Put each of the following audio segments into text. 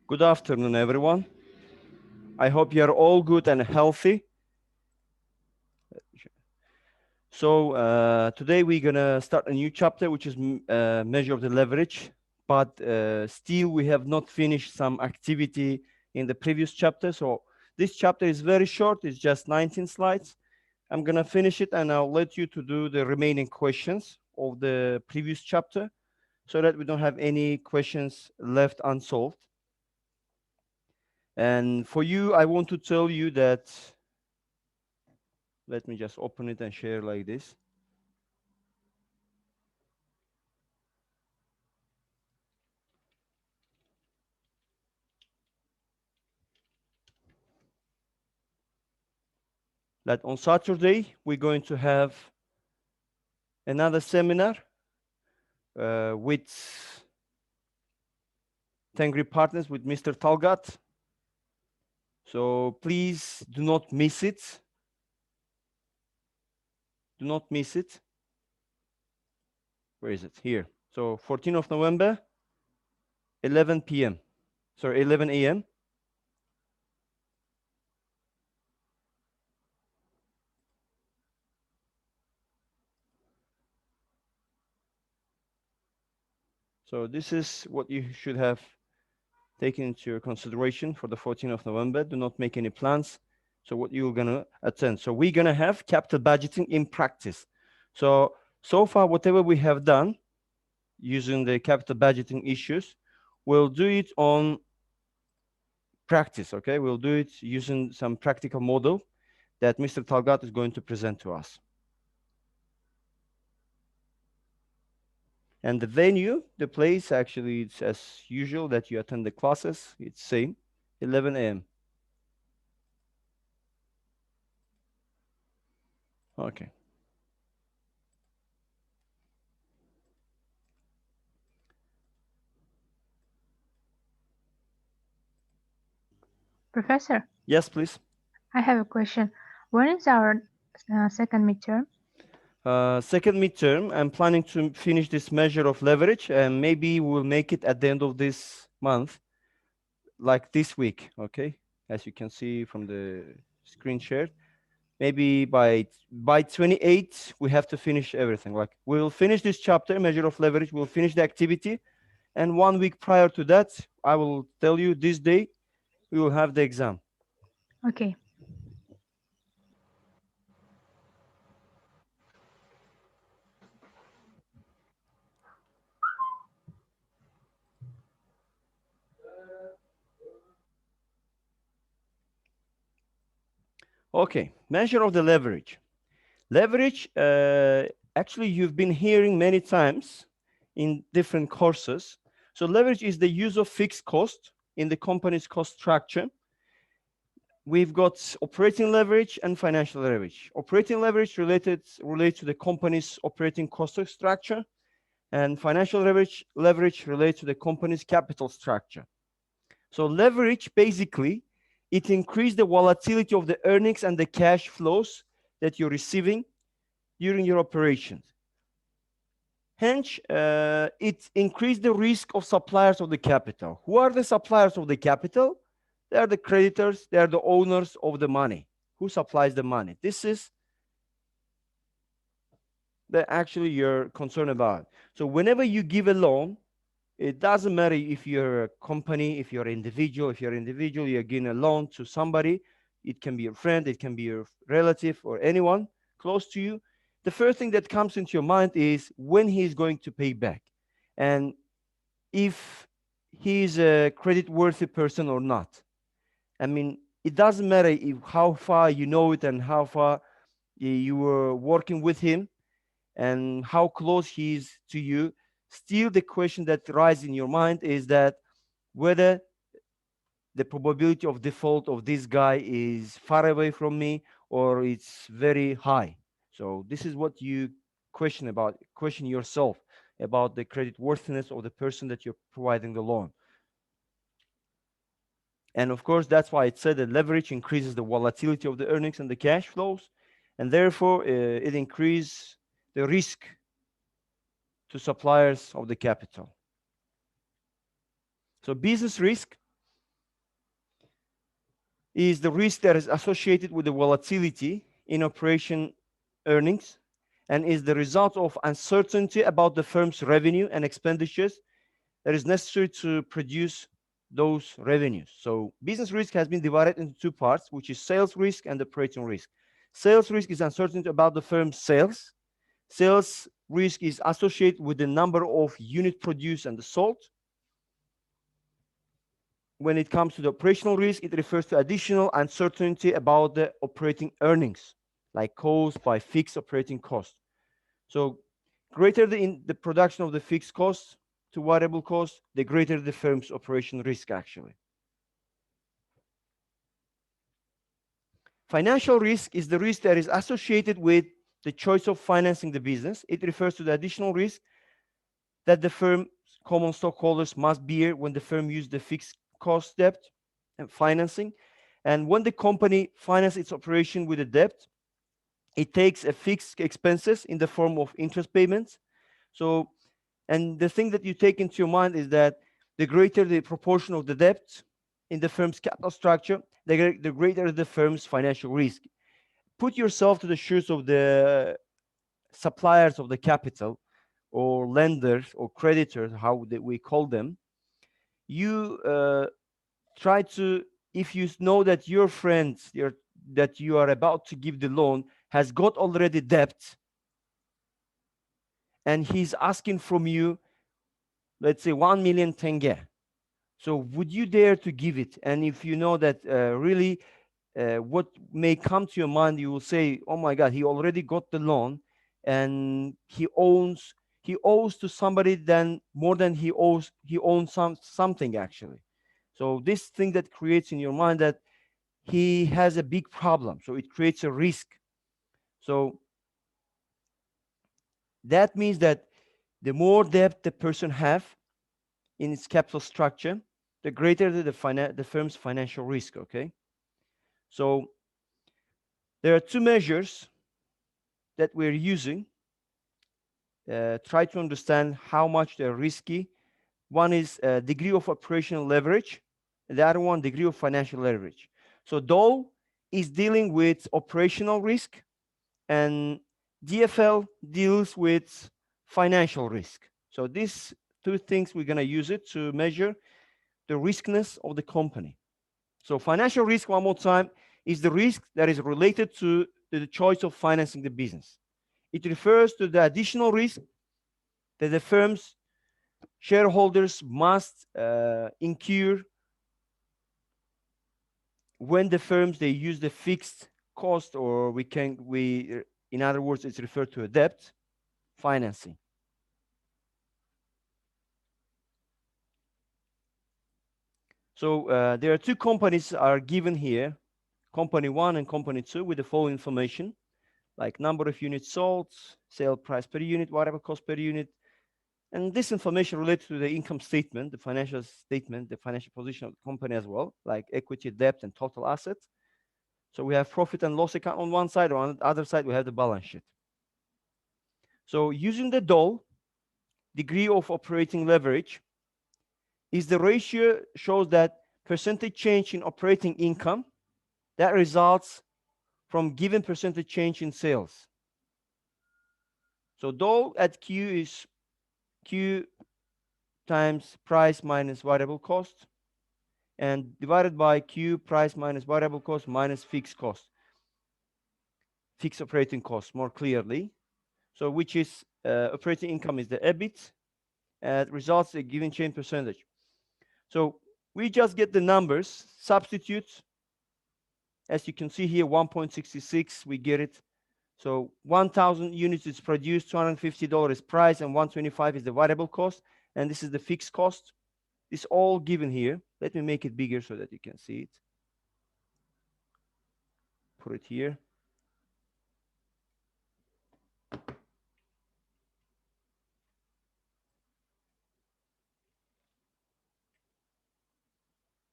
Good afternoon, everyone. I hope you're all good and healthy. So today we're gonna start a new chapter, which is measure of the leverage. But still, we have not finished some activity in the previous chapter. So this chapter is very short. It's just 19 slides. I'm gonna finish it, and I'll let you to do the remaining questions of the previous chapter, so that we don't have any questions left unsolved. And for you, I want to tell you that, let me just open it and share like this. That on Saturday, we're going to have another seminar with Tengri Partners with Mr. Talgat. So please do not miss it. Do not miss it. Where is it? Here. So 14th of November, 11 p.m. Sorry, 11 a.m. So this is what you should have taken into your consideration for the 14th of November. Do not make any plans. So what you're going to attend. So we're going to have capital budgeting in practice. So far, whatever we have done using the capital budgeting issues, we'll do it on practice, okay? We'll do it using some practical model that Mr. Talgat is going to present to us. And the venue, the place, actually, it's as usual that you attend the classes. It's same, 11 a.m. Okay. Professor, Yes, please. I have a question. When is our second midterm? Second midterm, I'm planning to finish this measure of leverage, and maybe we'll make it at the end of this month, like this week, okay? As you can see from the screen shared. Maybe by 28, we have to finish everything. Like, we'll finish this chapter, measure of leverage, we'll finish the activity, and 1 week prior to that, I will tell you this day, we will have the exam. Okay. Okay, measure of the leverage. Leverage, actually, you've been hearing many times in different courses. So leverage is the use of fixed cost in the company's cost structure. We've got operating leverage and financial leverage. Operating leverage relates to the company's operating cost structure, and financial leverage relates to the company's capital structure. So leverage, basically, it increases the volatility of the earnings and the cash flows that you're receiving during your operations. Hence, it increased the risk of suppliers of the capital. Who are the suppliers of the capital? They are the creditors, they are the owners of the money. Who supplies the money? This is that actually you're concerned about. So whenever you give a loan, it doesn't matter if you're a company, if you're an individual. If you're an individual, you're giving a loan to somebody. It can be your friend, it can be your relative, or anyone close to you. The first thing that comes into your mind is when he's going to pay back, and if he's a credit-worthy person or not. I mean, it doesn't matter how far you know it and how far you were working with him and how close he is to you. Still, the question that rises in your mind is that whether the probability of default of this guy is far away from me or it's very high. So this is what you question yourself about the credit worthiness of the person that you're providing the loan. And of course, that's why it said that leverage increases the volatility of the earnings and the cash flows, and therefore it increases the risk to suppliers of the capital. So business risk, is the risk that is associated with the volatility in operation earnings and is the result of uncertainty about the firm's revenue and expenditures that is necessary to produce those revenues. So business risk has been divided into two parts, which is sales risk and operating risk. Sales risk is uncertainty about the firm's sales. Sales risk is associated with the number of units produced and sold. When it comes to the operational risk, it refers to additional uncertainty about the operating earnings, like caused by fixed operating costs. So greater the production of the fixed costs to variable cost, the greater the firm's operation risk actually. Financial risk is the risk that is associated with the choice of financing the business. It refers to the additional risk that the firm's common stockholders must bear when the firm uses the fixed cost debt and financing. And when the company finances its operation with a debt, it takes a fixed expenses in the form of interest payments. So, and the thing that you take into your mind is that the greater the proportion of the debt in the firm's capital structure, the greater the firm's financial risk. Put yourself to the shoes of the suppliers of the capital or lenders or creditors, how we call them. You try to, if you know that your friends that you are about to give the loan has got already debt and he's asking from you, let's say 1 million tenge. So would you dare to give it? And if you know that really what may come to your mind, you will say, oh my God, he already got the loan and he owes to somebody then more than he owns something actually. So this thing that creates in your mind that he has a big problem, so it creates a risk. So that means that the more debt the person have in its capital structure, the greater the firm's financial risk. Okay, so there are two measures that we're using. Try to understand how much they're risky. One is degree of operational leverage, and the other one degree of financial leverage. So Dole is dealing with operational risk, and DFL deals with financial risk. So these two things, we're going to use it to measure the riskiness of the company. So financial risk, one more time, is the risk that is related to the choice of financing the business. It refers to the additional risk that the firm's shareholders must incur when the firms they use the fixed cost, or in other words, it's referred to a debt financing. So there are two companies are given here, company 1 and company 2, with the following information, like number of units sold, sale price per unit, variable cost per unit. And this information related to the income statement, the financial statement, the financial position of the company as well, like equity, debt, and total assets. So we have profit and loss account on one side, or on the other side, we have the balance sheet. So using the Dole, degree of operating leverage is the ratio shows that percentage change in operating income that results from given percentage change in sales. So Dole at Q is Q times price minus variable cost, and divided by Q, price minus variable cost minus fixed cost, fixed operating cost more clearly. So which is operating income is the EBIT, results a given change percentage. So we just get the numbers, substitute. As you can see here, 1.66, we get it. So 1,000 units is produced, $250 is price, and 125 is the variable cost, and this is the fixed cost. It's all given here. Let me make it bigger so that you can see it. Put it here.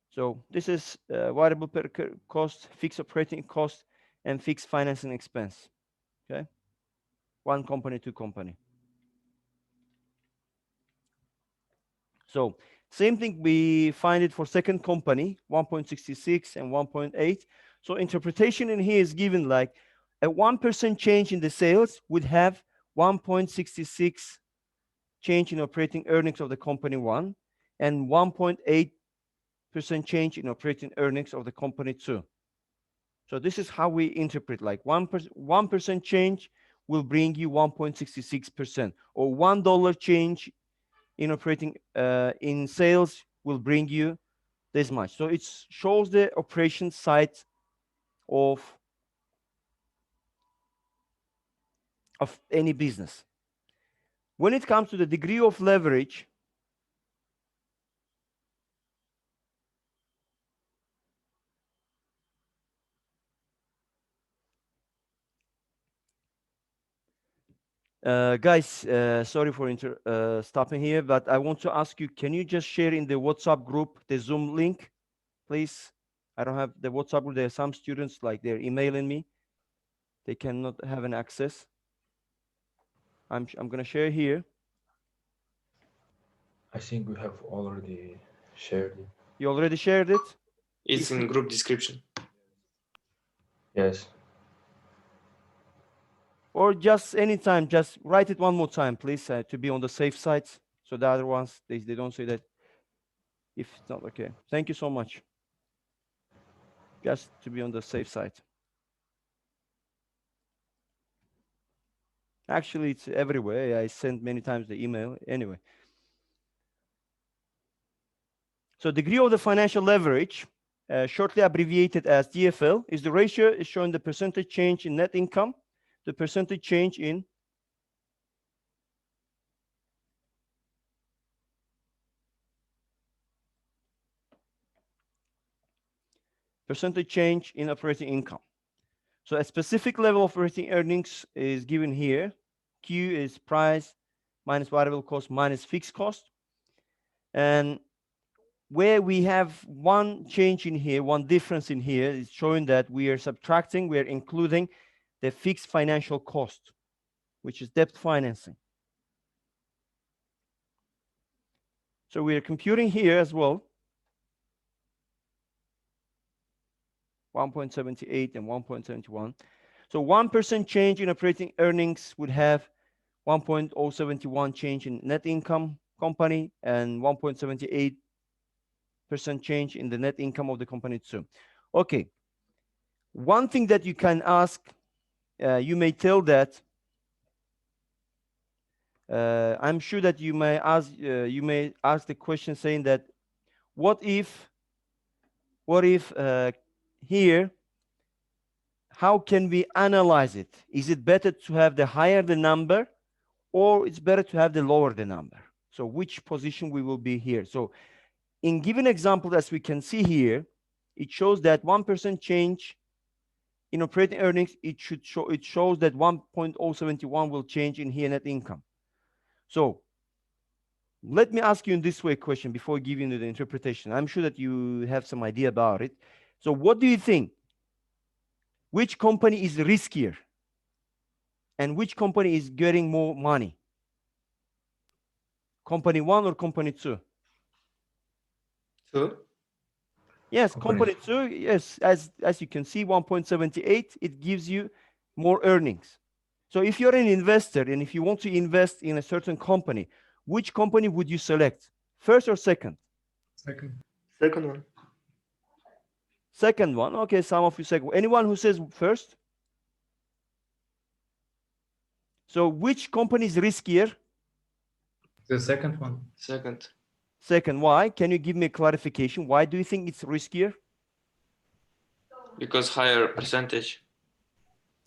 So this is variable per cost, fixed operating cost, and fixed financing expense. Okay, one company, two company. So Same thing, we find it for second company, 1.66 and 1.8. So interpretation in here is given like a 1% change in the sales would have 1.66 change in operating earnings of the company one, and 1.8% change in operating earnings of the company two. So this is how we interpret, like 1% change will bring you 1.66%, or $1 change in operating in sales will bring you this much. So it shows the operation side of any business. When it comes to the degree of leverage, guys, sorry for stopping here, but I want to ask you, can you just share in the WhatsApp group the Zoom link, please? I don't have the WhatsApp group. There are some students, like, they're emailing me. They cannot have an access. I'm going to share here. I think we have already shared it. You already shared it? It's in group description. Yes. Or just anytime, just write it one more time, please, to be on the safe side. So the other ones, they don't say that if it's not okay. Thank you so much. Just to be on the safe side. Actually, it's everywhere. I sent many times the email. Anyway. So degree of the financial leverage, shortly abbreviated as DFL, is the ratio is showing the percentage change in net income, the percentage change in operating income. So a specific level of operating earnings is given here. Q is price minus variable cost minus fixed cost. And where we have one change in here, one difference in here, is showing that we are subtracting, we are including the fixed financial cost, which is debt financing. So we are computing here as well 1.78 and 1.71. So 1% change in operating earnings would have 1.071 change in net income company and 1.78% change in the net income of the company too. Okay. One thing that you can ask, you may tell that, I'm sure that you may ask the question saying that, what if here, how can we analyze it? Is it better to have the higher the number, or it's better to have the lower the number? So which position we will be here? So in given example, as we can see here, it shows that 1% change in operating earnings, it shows that 1.071 will change in here net income. So let me ask you in this way question before giving you the interpretation. I'm sure that you have some idea about it. So what do you think? Which company is riskier? And which company is getting more money? Company one or company two? Two? Yes, company two, yes, as you can see, 1.78, it gives you more earnings. So if you're an investor and if you want to invest in a certain company, which company would you select? First or second? Second. Second one. Second one. Okay, some of you say. Anyone who says first? So which company is riskier? The second one. Second. Second. Why? Can you give me a clarification? Why do you think it's riskier? Because higher percentage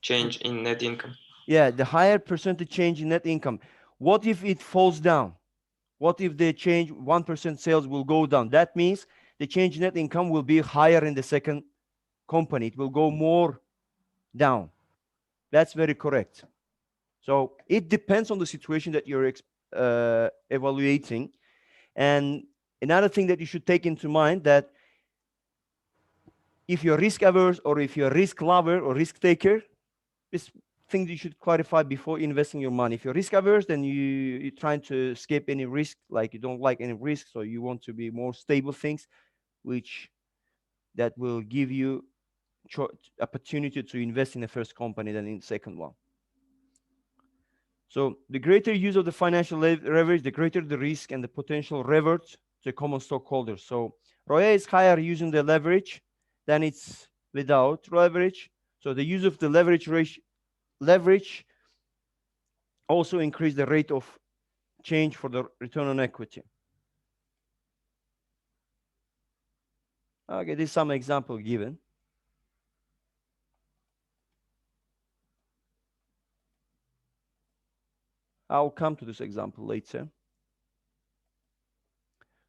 change in net income. Yeah, the higher percentage change in net income. What if it falls down? What if the change 1% sales will go down? That means the change in net income will be higher in the second company. It will go more down. That's very correct. So it depends on the situation that you're evaluating. And another thing that you should take into mind, that if you're risk averse or if you're risk lover or risk taker, things you should clarify before investing your money. If you're risk averse, then you're trying to escape any risk, like you don't like any risk, so you want to be more stable things, which that will give you opportunity to invest in the first company than in the second one. So the greater use of the financial leverage, the greater the risk and the potential reward to common stockholders. So ROE is higher using the leverage than it's without leverage. So the use of the leverage also increase the rate of change for the return on equity. Okay, this is some example given. I'll come to this example later.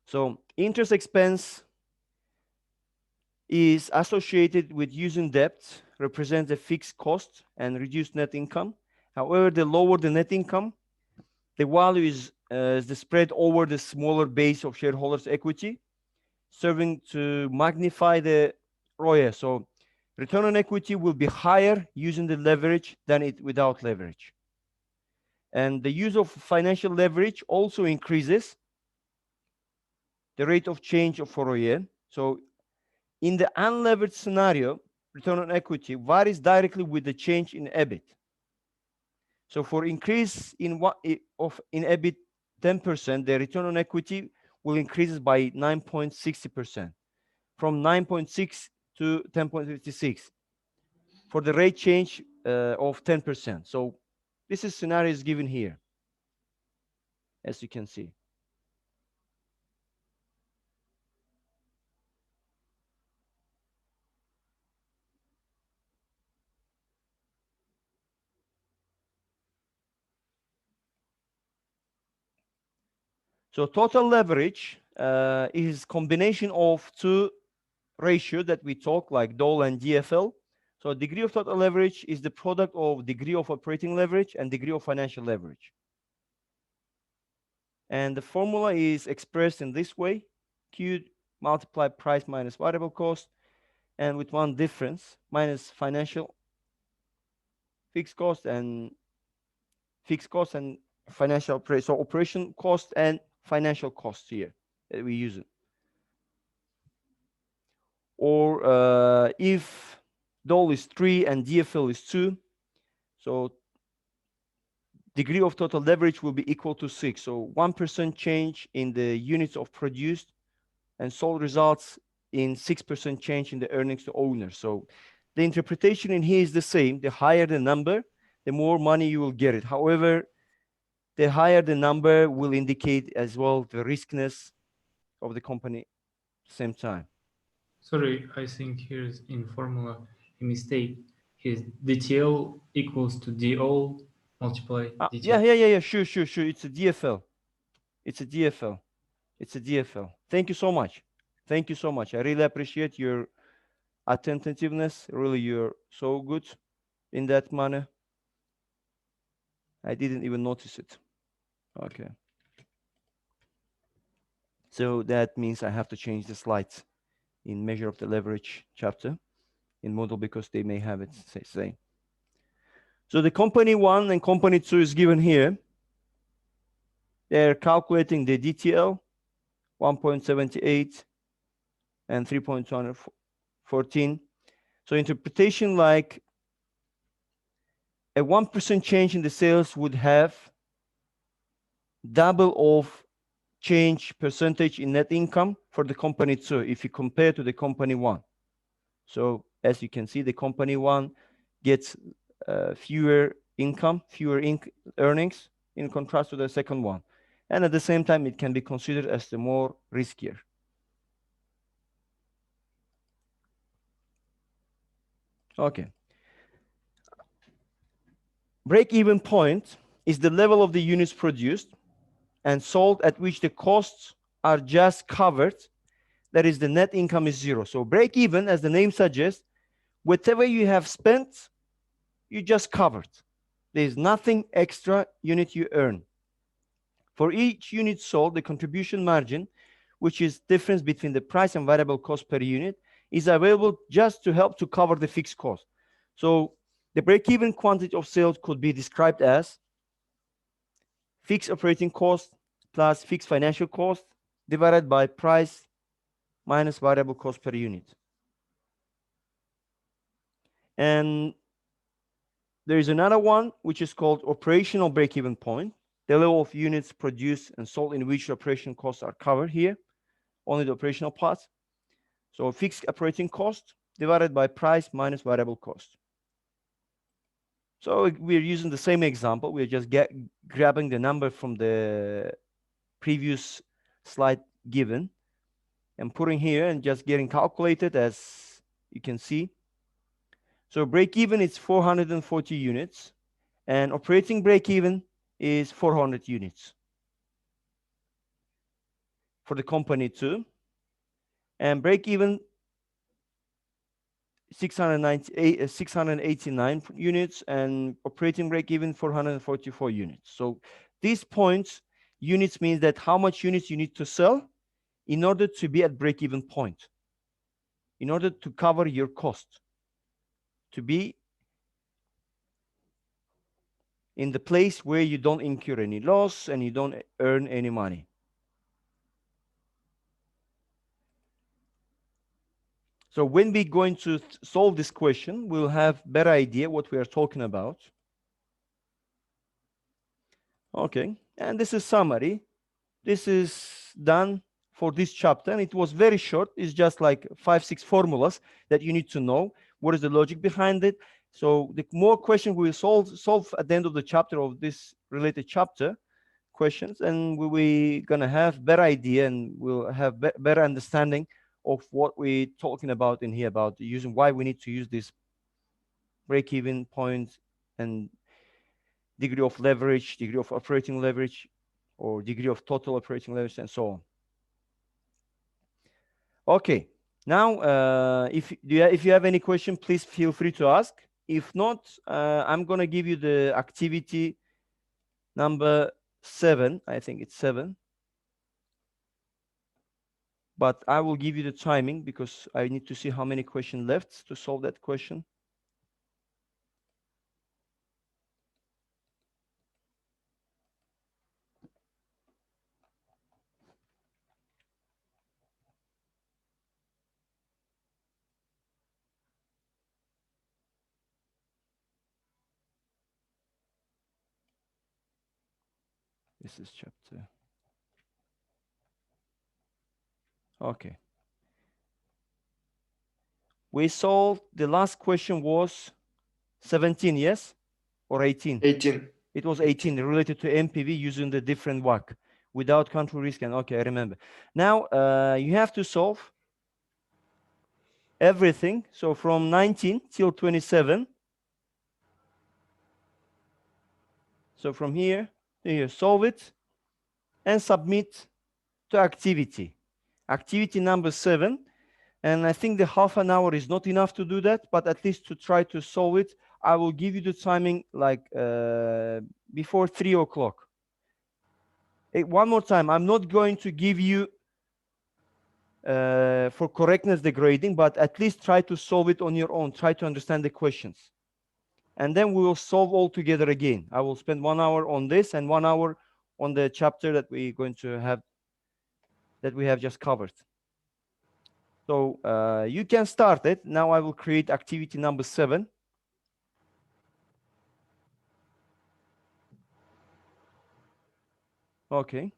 So interest expense is associated with using debt, represents a fixed cost and reduced net income. However, the lower the net income, the value is the spread over the smaller base of shareholders' equity, serving to magnify the ROE. So return on equity will be higher using the leverage than it without leverage. And the use of financial leverage also increases the rate of change of ROE. So in the unlevered scenario, return on equity varies directly with the change in EBIT. So for increase in EBIT 10%, the return on equity will increase by 9.60%, from 9.6 to 10.56 for the rate change of 10%. So this is scenario is given here, as you can see. So total leverage is combination of two ratios that we talk, like DOL and DFL. So degree of total leverage is the product of degree of operating leverage and degree of financial leverage. And the formula is expressed in this way: Q multiply price minus variable cost, and with one difference, minus financial fixed cost and financial so operation cost and financial cost here that we use it. Or if DOL is 3 and DFL is 2, so degree of total leverage will be equal to 6. So 1% change in the units of produced and sold results in 6% change in the earnings to owners. So the interpretation in here is the same. The higher the number, the more money you will get it. However, the higher the number will indicate as well the riskiness of the company at the same time. Sorry, I think here's in formula a mistake. Here's DTL equals to DO multiply DTL. Yeah, sure. It's a DFL. It's a DFL. Thank you so much. I really appreciate your attentiveness. Really, you're so good in that manner. I didn't even notice it. Okay. So that means I have to change the slides in measure of the leverage chapter in model, because they may have it say. So the company 1 and company 2 is given here. They're calculating the DTL 1.78 and 3.14. So interpretation like a 1% change in the sales would have double of change percentage in net income for the company 2 if you compare to the company 1. So as you can see, the company 1 gets fewer earnings in contrast to the second one. And at the same time, it can be considered as the more riskier. Okay. Break-even point is the level of the units produced and sold at which the costs are just covered. That is, the net income is 0. So break-even, as the name suggests, whatever you have spent, you just covered. There's nothing extra unit you earn. For each unit sold, the contribution margin, which is difference between the price and variable cost per unit, is available just to help to cover the fixed cost. So The break-even quantity of sales could be described as fixed operating cost plus fixed financial cost divided by price minus variable cost per unit. And there is another one which is called operational break-even point, the level of units produced and sold in which operation costs are covered here, only the operational parts. So fixed operating cost divided by price minus variable cost. So we're using the same example. We're just grabbing the number from the previous slide given and putting here and just getting calculated, as you can see. So break even is 440 units and operating break even is 400 units for the company too. And break even 689 units and operating break even 444 units. So these points, units means that how much units you need to sell in order to be at break even point, in order to cover your cost, to be in the place where you don't incur any loss and you don't earn any money. So when we're going to solve this question, we'll have better idea what we are talking about. Okay, and this is summary. This is done for this chapter, and it was very short. It's just like 5-6 formulas that you need to know. What is the logic behind it? So the more questions we will solve at the end of the chapter of this related chapter questions, and we're gonna have better idea and we'll have better understanding of what we're talking about in here, about using, why we need to use this break-even point and degree of leverage, degree of operating leverage, or degree of total operating leverage, and so on. Okay, now if you have any question, please feel free to ask. If not, I'm gonna give you the activity number 7. I think it's 7. But I will give you the timing because I need to see how many questions left to solve that question. This is chapter. Okay. We solved, the last question was 17, yes? Or 18? 18. It was 18, related to NPV using the different WACC without country risk. And okay, I remember. Now you have to solve everything. So from 19 till 27. So from here to here, solve it and submit to activity. Activity number 7. And I think the half an hour is not enough to do that, but at least to try to solve it, I will give you the timing like before 3 o'clock. One more time, I'm not going to give you for correctness the grading, but at least try to solve it on your own. Try to understand the questions. And then we will solve all together again. I will spend 1 hour on this and 1 hour on the chapter that we're going to have, that we have just covered. So you can start it. Now I will create activity number 7. Okay.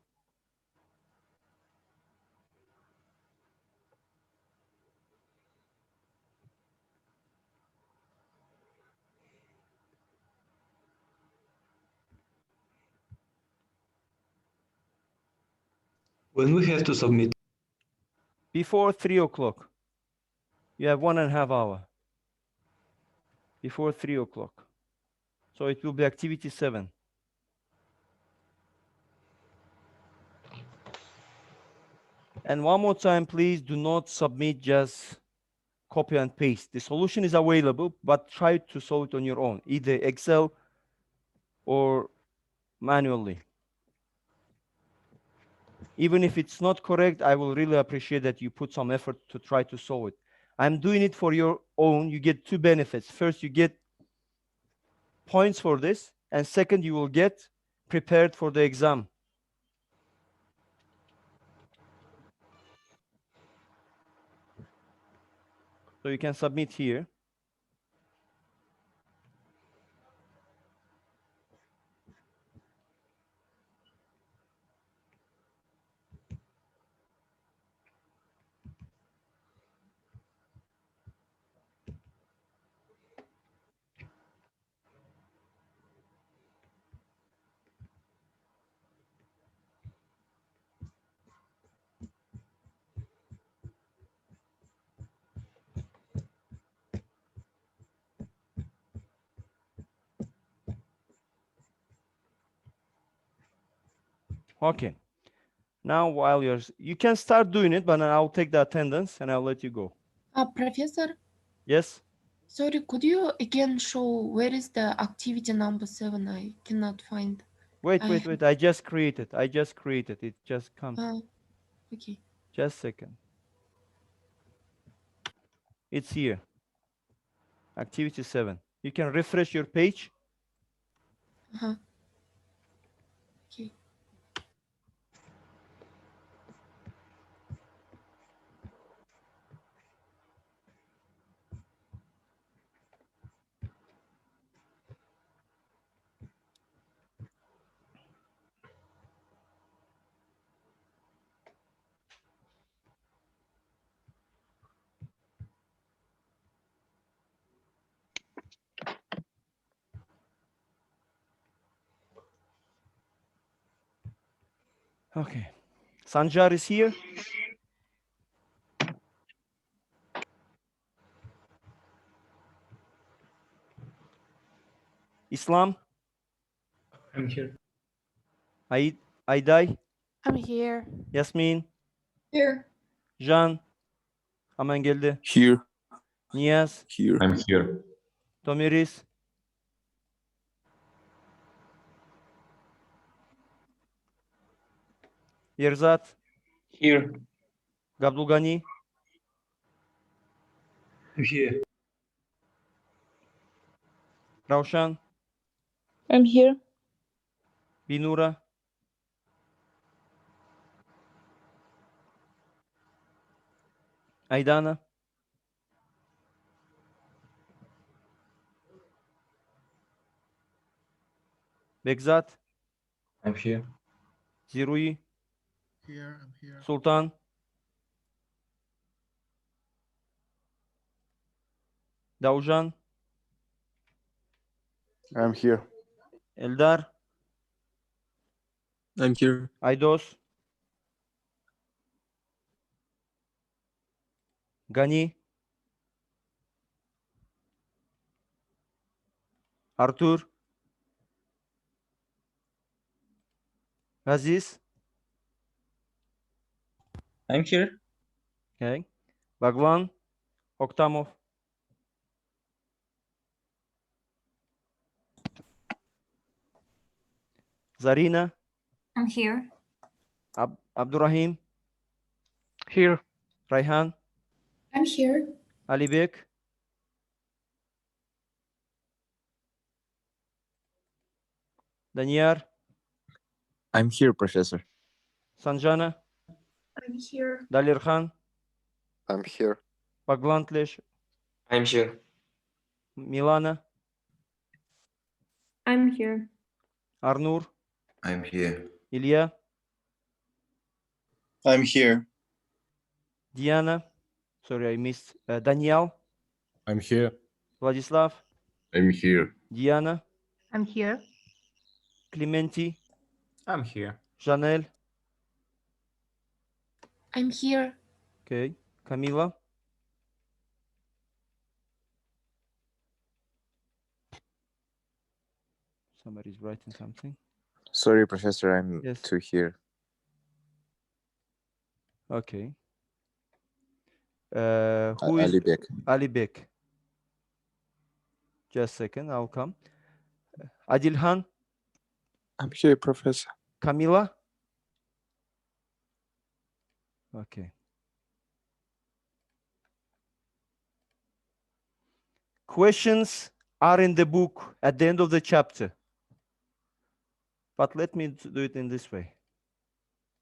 When we have to submit? Before 3 o'clock. You have 1.5 hours. Before 3 o'clock. So it will be activity 7. And one more time, please do not submit just copy and paste. The solution is available, but try to solve it on your own, either Excel or manually. Even if it's not correct, I will really appreciate that you put some effort to try to solve it. I'm doing it for your own. You get 2 benefits. First, you get points for this, and second, you will get prepared for the exam. So you can submit here. Okay. Now, while you can start doing it, but I'll take the attendance and I'll let you go. Professor, Yes. sorry, could you again show where is the activity number 7? I cannot find. Wait. I I just created. It just comes. Okay. Just a second. It's here. Activity 7. You can refresh your page. Okay. Okay. Sanjar is here. Islam, I'm here. Ayday, I'm here. Yasmin, Here. Can, hemen geldi. Here. Niyaz, Here. I'm here. Tomiris, Yerzat, Here. Gabdulgani, I'm here. Ravshan, I'm here. Binura, Aydana, Begzat, I'm here. Zirui, Here, I'm here. Sultan, Daujan, I'm here. Eldar, I'm here. Aydos, Gani, Artur, Aziz, I'm here. okay. Bhagwan, Oktamov, Zarina, I'm here. Abdurrahim, Here. Rayhan, I'm here. Alibek, Danyar, I'm here, Professor. Sanjana, I'm here. Dalir Khan, I'm here. Baglantlesh, I'm here. Milana, I'm here. Arnur, I'm here. Ilya, I'm here. Diana, sorry, I missed, Daniel, I'm here. Vladislav, I'm here. Diana, I'm here. Clementi, I'm here. Janelle, I'm here. okay, Camila, somebody's writing something. Sorry, Professor, I'm Yes. too here. Okay. Who is Alibek. Alibek? Just a second, I'll come. Adilhan, I'm here, Professor. Camila. Okay. Questions are in the book at the end of the chapter. But let me do it in this way.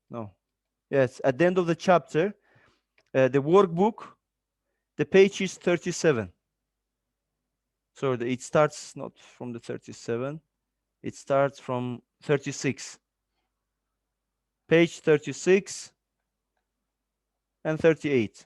No. Yes, at the end of the chapter, the workbook, the page is 37. So it starts not from the 37, it starts from 36. Page 36 and 38.